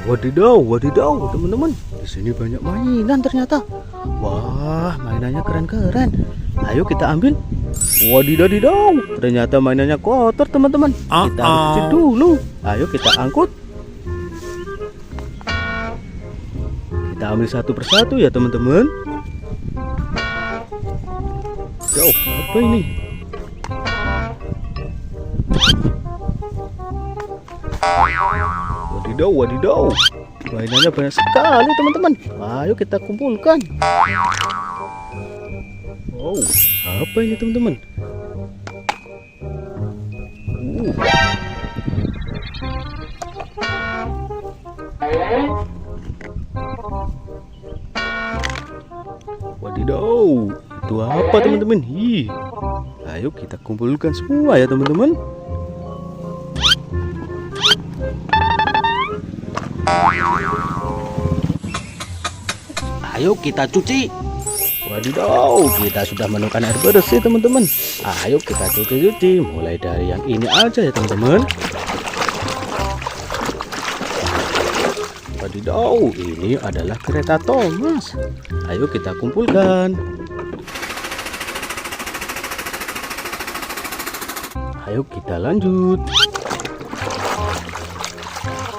Wadidaw, wadidaw, teman-teman. Di sini banyak mainan ternyata. Wah, mainannya keren-keren. Ayo kita ambil. Wadidaw, ternyata mainannya kotor, teman-teman. Kita harus cuci dulu. Ayo kita angkut. Kita ambil satu persatu ya, teman-teman. Jauh, apa ini? Wadidaw, wadidaw. Mainannya banyak sekali, teman-teman. Ayo kita kumpulkan. Wow, apa ini, teman-teman? Wadidaw, itu apa, teman-teman? Ayo kita kumpulkan semua ya, teman-teman. Ayo kita cuci. Wadidaw, kita sudah menemukan air bersih, teman-teman. Ayo kita cuci-cuci. Mulai dari yang ini aja ya, teman-teman. Wadidaw, ini adalah kereta Thomas. Ayo kita kumpulkan. Ayo kita lanjut.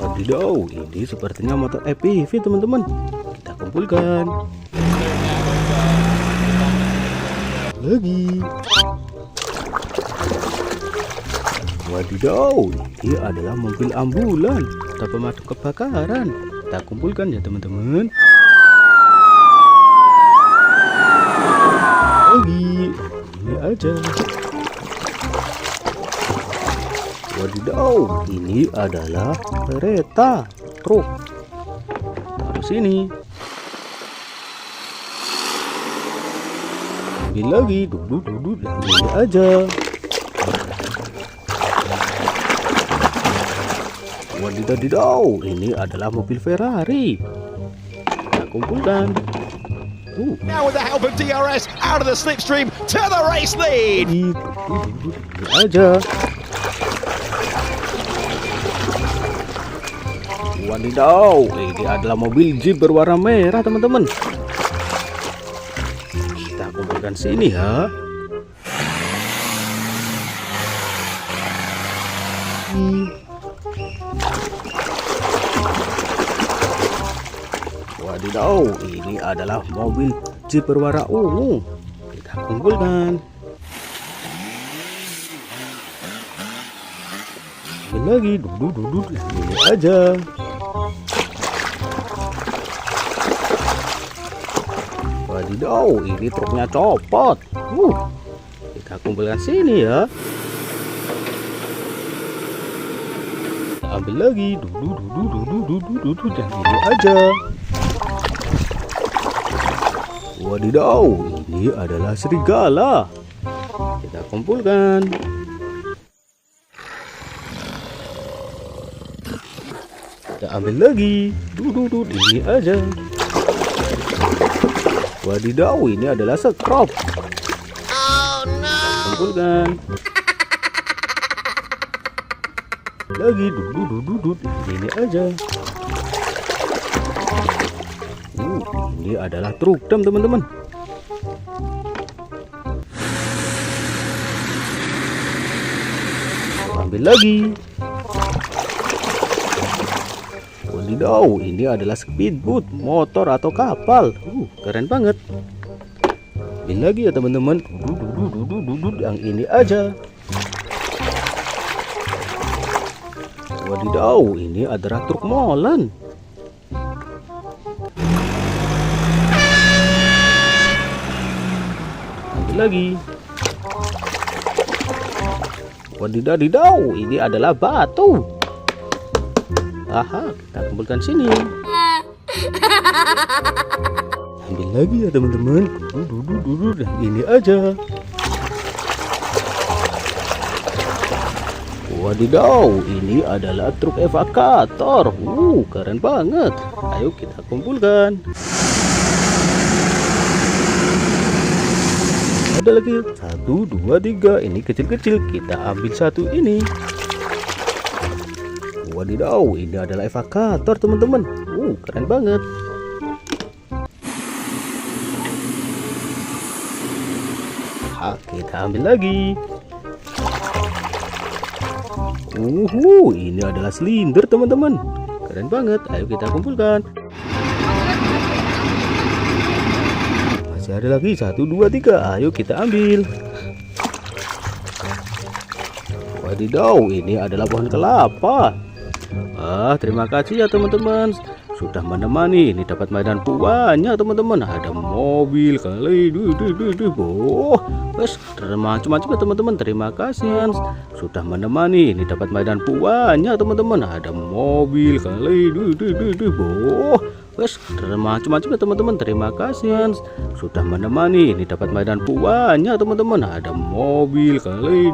Wadidaw, ini sepertinya motor EPV, teman-teman. Kita kumpulkan. Lagi. Wadidaw, ini adalah mobil ambulan atau pemadam kebakaran. Kita kumpulkan ya, teman-teman. Lagi. Ini aja. Wadidaw, ini adalah kereta truk. Taruh sini. Ambil lagi, duduk, ambil aja. Wadidaw, ini adalah mobil Ferrari. Kita kumpulkan. Now with the help of DRS out of the slipstream to the race lead. Ini aja. Wadidaw, ini adalah mobil Jeep berwarna merah, teman-teman. Kita kumpulkan sini ya. Wadidaw, ini adalah mobil Jeep berwarna ungu. Kita kumpulkan. Lagi, duduk, ini aja. Wadidaw, ini truknya copot. Kita kumpulkan sini ya. Kita ambil lagi, duduk, dan ini aja. Wadidaw, ini adalah serigala. Kita kumpulkan. Kita ambil lagi, duduk, ini aja. Wadidaw, ini adalah sekrop. Kumpulkan. Lagi, duduk, ini aja. Ini adalah truk dam, teman-teman. Ambil lagi. Wadidaw, ini adalah speedboat, motor atau kapal. Keren banget. Ambil lagi ya, teman-teman. Duduk, yang ini aja. Wadidaw, ini adalah truk molen. Ambil lagi. Wadidaw, ini adalah batu. Aha, kita kumpulkan sini. Ambil lagi ya, teman-teman. Duduk, dan ini aja. Wadidaw, ini adalah truk evakator. Keren banget. Ayo kita kumpulkan. Ada lagi 1, 2, 3. Ini kecil-kecil. Kita ambil satu ini. Wadidaw, ini adalah evakator teman-teman. Keren banget. Kita ambil lagi. Ini adalah silinder teman-teman. Keren banget. Ayo kita kumpulkan. Masih ada lagi 1, 2, 3. Ayo kita ambil. Wadidaw, ini adalah pohon kelapa. Terima kasih ya teman-teman sudah menemani. Ini dapat mainan banyak teman-teman. Ada mobil kali, macam-macam ya teman-teman. Terima kasih sudah menemani. Ini dapat mainan banyak teman-teman. Ada mobil kali, macam-macam ya teman-teman. Terima kasih sudah menemani. Ini dapat mainan banyak teman-teman. Ada mobil kali,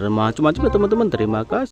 macam-macam ya teman-teman. Terima kasih.